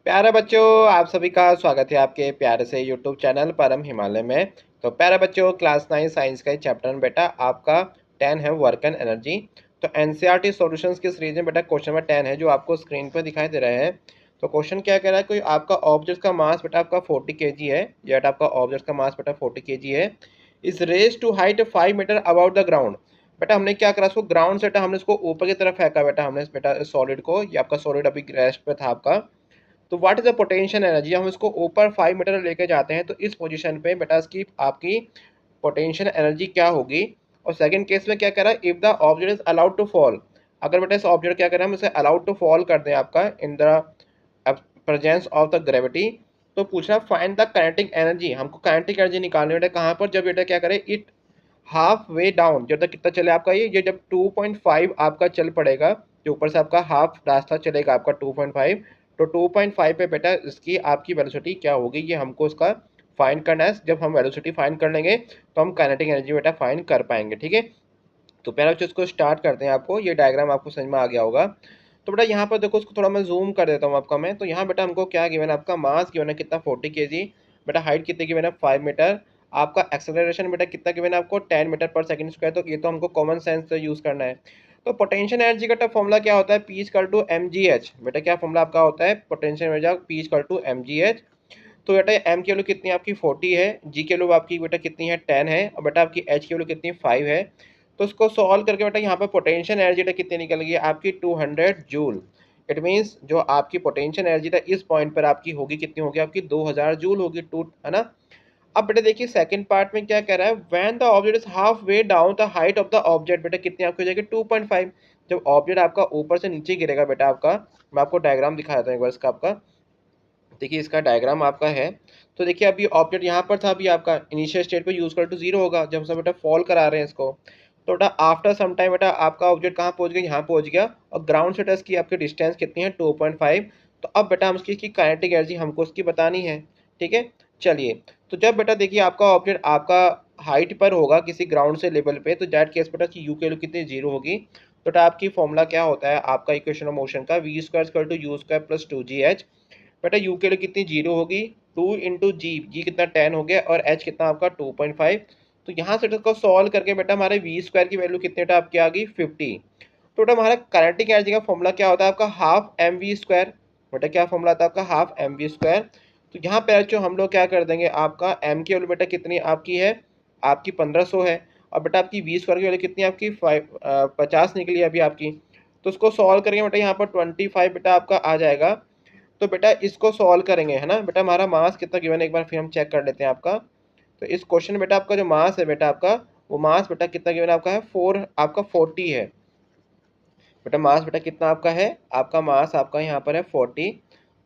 प्यारे बच्चों, आप सभी का स्वागत है आपके प्यारे से यूट्यूब चैनल परम हिमालय में। तो प्यारे बच्चों, क्लास 9 साइंस का चैप्टर में बेटा आपका 10 है वर्क एंड एनर्जी। तो एनसीईआरटी सॉल्यूशंस की सीरीज में बेटा क्वेश्चन नंबर 10 है जो आपको स्क्रीन पर दिखाई दे रहे हैं। तो क्वेश्चन क्या कह रहा है, कोई आपका ऑब्जेक्ट का मास बेटा आपका 40 kg है। जेट आपका ऑब्जेक्ट का मास बेटा 40 kg है। इस raise to height 5 metre about the ground. बेटा हमने क्या करा, इसको ग्राउंड से हमने इसको ऊपर की तरफ फेंका बेटा, हमने बेटा सॉलिड को। ये आपका सॉलिड अभी रेस्ट पे था आपका। तो what is the potential energy, हम इसको ऊपर 5 मीटर लेके जाते हैं तो इस पोजीशन पे बेटा इसकी आपकी पोटेंशियल एनर्जी क्या होगी। और सेकंड केस में क्या कह रहा है, if the object is allowed to fall. अगर बेटा इस ऑब्जेक्ट क्या करें, हम इसे अलाउड टू फॉल कर दें आपका in the presence of the gravity. तो पूछ रहा फाइंड द काइनेटिक एनर्जी, हमको काइनेटिक एनर्जी निकालनी बेटा कहाँ पर, जब बेटा क्या करे इट हाफ वे डाउन। जब तक कितना चले आपका ये जब 2.5 आपका चल पड़ेगा, जो ऊपर से आपका हाफ रास्ता चलेगा आपका 2.5। तो 2.5 पे बेटा इसकी आपकी वेलोसिटी क्या होगी, ये हमको इसका फाइंड करना है। जब हम वेलोसिटी फाइंड कर लेंगे तो हम काइनेटिक एनर्जी बेटा फाइंड कर पाएंगे। ठीक है, तो पहले बच्चों इसको स्टार्ट करते हैं। आपको ये डायग्राम आपको समझ में आ गया होगा। तो बेटा यहाँ पर देखो, उसको थोड़ा मैं जूम कर देता हूँ आपका मैं। तो यहाँ बेटा हमको क्या गिवन है, आपका मास गिवन है कितना 40 kg। बेटा हाइट कितनी गिवन है 5 मीटर। आपका एक्सेलरेशन बेटा कितना गिवन है आपको 10 मीटर पर सेकंड स्क्वायर। तो ये तो हमको कॉमन सेंस से यूज़ करना है। तो पोटेंशियल एनर्जी का फॉर्मूला क्या होता है, P equal to M G H. बेटा क्या फॉर्मूला आपका होता है potential energy, P equal to M G H. तो बेटा एम की वैल्यू कितनी आपकी 40 है, जी की वैल्यू आपकी बेटा कितनी है 10 है, और बेटा आपकी एच की वैल्यू कितनी 5 है। तो उसको सॉल्व करके बेटा यहाँ पर पोटेंशियल एनर्जी कितनी निकल गई आपकी 200 जूल। इट मीन्स जो आपकी पोटेंशियल एनर्जी था इस पॉइंट पर आपकी होगी कितनी होगी आपकी 2000 जूल होगी, टू है ना। अब बेटा देखिए सेकंड पार्ट में क्या कह रहा है, when the object is half way down the height of the object. बेटा कितनी आपकी हो जाएगी 2.5। जब ऑब्जेक्ट आपका ऊपर से नीचे गिरेगा बेटा आपका, मैं आपको डायग्राम दिखा देता हूँ एक बार इसका आपका। देखिए इसका डायग्राम आपका है। तो देखिए अभी ऑब्जेक्ट यहाँ पर था, अभी आपका इनिशियल स्टेट पे यूज कर टू जीरो होगा जब हम बेटा फॉल करा रहे हैं इसको। तो बेटा आफ्टर सम टाइम बेटा आपका ऑब्जेक्ट कहाँ पहुँच गया, यहाँ पहुँच गया। और ग्राउंड से टच की आपकी डिस्टेंस कितनी है 2.5। तो अब बेटा हम इसकी काइनेटिक एनर्जी हमको उसकी बतानी है। ठीक है, चलिए। तो जब बेटा देखिए आपका ऑब्जेक्ट आपका हाइट पर होगा किसी ग्राउंड से लेवल पे, तो दैट केस बेटा की यू की वैल्यू कितनी जीरो होगी। तो बेटा आपकी फॉर्मूला क्या होता है आपका इक्वेशन ऑफ मोशन का, V square equal to U square plus 2gh। बेटा यू के लिए कितनी जीरो होगी, 2 इंटू जी, जी कितना 10 हो गया, और एच कितना आपका 2.5। तो यहाँ से इसको सॉल्व करके बेटा हमारे वी स्क्वायर की वैल्यू कितनी बेटा आपकी आ गई 50। तो बेटा हमारा काइनेटिक एनर्जी का फॉर्मूला क्या होता है आपका हाफ एम वी स्क्वायर। बेटा क्या फॉर्मूला आता है आपका हाफ एम वी स्क्वायर। तो यहाँ पे जो हम लोग क्या कर देंगे, आपका एम की वैल्यू बेटा कितनी आपकी है, आपकी 1500 है। और बेटा आपकी वी स्क्वायर की वैल्यू कितनी आपकी 50 निकली है अभी आपकी। तो उसको सॉल्व करेंगे बेटा यहाँ पर 25 बेटा आपका आ जाएगा। तो बेटा इसको सॉल्व करेंगे है ना। बेटा हमारा मास कितना गिवन है एक बार फिर हम चेक कर लेते हैं आपका। तो इस क्वेश्चन में बेटा आपका जो मास है बेटा आपका, वो मास बेटा कितना गिवन है आपका है 4 आपका 40 है। बेटा मास बेटा कितना आपका है, आपका मास आपका यहाँ पर है 40।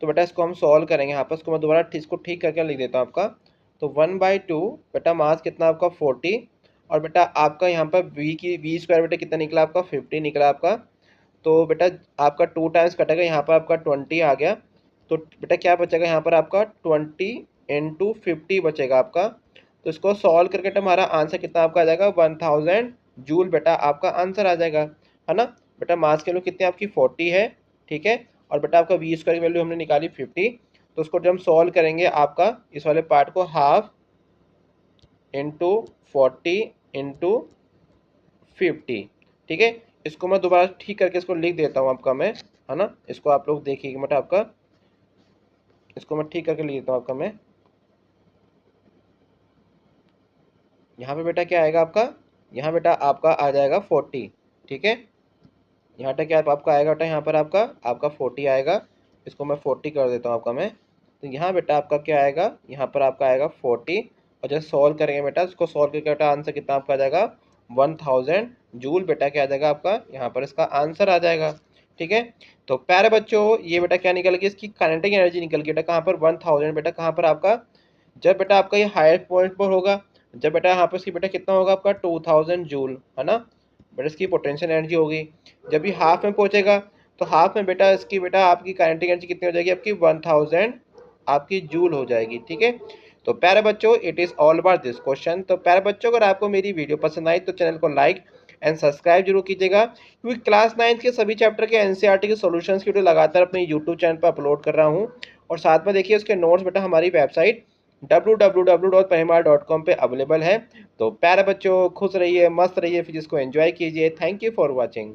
तो बेटा इसको हम सॉल्व करेंगे यहाँ पर, इसको मैं दोबारा इसको ठीक करके लिख देता हूँ आपका। तो 1/2 बेटा मास कितना आपका 40। और बेटा आपका यहाँ पर वी स्क्वायर बेटा कितना निकला आपका 50 निकला आपका। तो बेटा आपका 2 टाइम्स कटेगा, यहाँ पर आपका 20 आ गया। तो बेटा क्या बचेगा यहाँ पर आपका 20 इंटू 50 बचेगा आपका। तो इसको सॉल्व करके बेटा हमारा आंसर कितना आपका आ जाएगा 1000 जूल बेटा आपका आंसर आ जाएगा, है ना। बेटा मास की वैल्यू कितनी आपकी 40 है, ठीक है। और बेटा आपका वी स्क्वायर की वैल्यू हमने निकाली 50। तो उसको जब हम सॉल्व करेंगे आपका इस वाले पार्ट को, हाफ इंटू 40 इंटू 50, ठीक है। इसको मैं दोबारा ठीक करके इसको लिख देता हूँ आपका मैं, है ना। इसको आप लोग देखिए बेटा आपका, इसको मैं ठीक करके लिख देता हूँ आपका मैं। यहाँ पे बेटा क्या आएगा आपका, यहाँ बेटा आपका आ जाएगा 40, ठीक है। यहाँ तक क्या आपका आएगा बेटा, यहाँ पर आपका आपका 40 आएगा। इसको मैं 40 कर देता हूँ आपका मैं। तो यहाँ बेटा आपका क्या आएगा, यहाँ पर आपका आएगा 40। और जब सॉल्व करेंगे बेटा, इसको सॉल्व करके बेटा आंसर कितना आपका आ जाएगा 1000 जूल बेटा क्या आ जाएगा आपका, यहाँ पर इसका आंसर आ जाएगा, ठीक है। तो प्यारे बच्चों ये बेटा क्या निकल गया, इसकी काइनेटिक एनर्जी निकल गई बेटा कहाँ पर 1000 बेटा कहाँ पर आपका, जब बेटा आपका ये हायर पॉइंट पर होगा। जब बेटा यहाँ पर इसकी बेटा कितना होगा आपका 2000 जूल, है ना। बेटा इसकी पोटेंशियल एनर्जी होगी। जब ये हाफ में पहुंचेगा तो हाफ में बेटा इसकी बेटा आपकी काइनेटिक एनर्जी कितनी हो जाएगी आपकी 1000 आपकी जूल हो जाएगी, ठीक है। तो प्यारे बच्चों it is all about this question. तो प्यारे बच्चों अगर आपको मेरी वीडियो पसंद आई तो चैनल को लाइक एंड सब्सक्राइब जरूर कीजिएगा, क्योंकि क्लास 9 के सभी चैप्टर के एनसीईआरटी के सॉल्यूशंस की वीडियो लगातार अपने यूट्यूब चैनल पर अपलोड कर रहा हूँ। और साथ में देखिए उसके नोट्स बेटा हमारी वेबसाइट www.parimal.com पे अवेलेबल है। तो प्यारे बच्चों खुश रहिए, मस्त रहिए, फिजिक्स को एंजॉय कीजिए। Thank you for watching.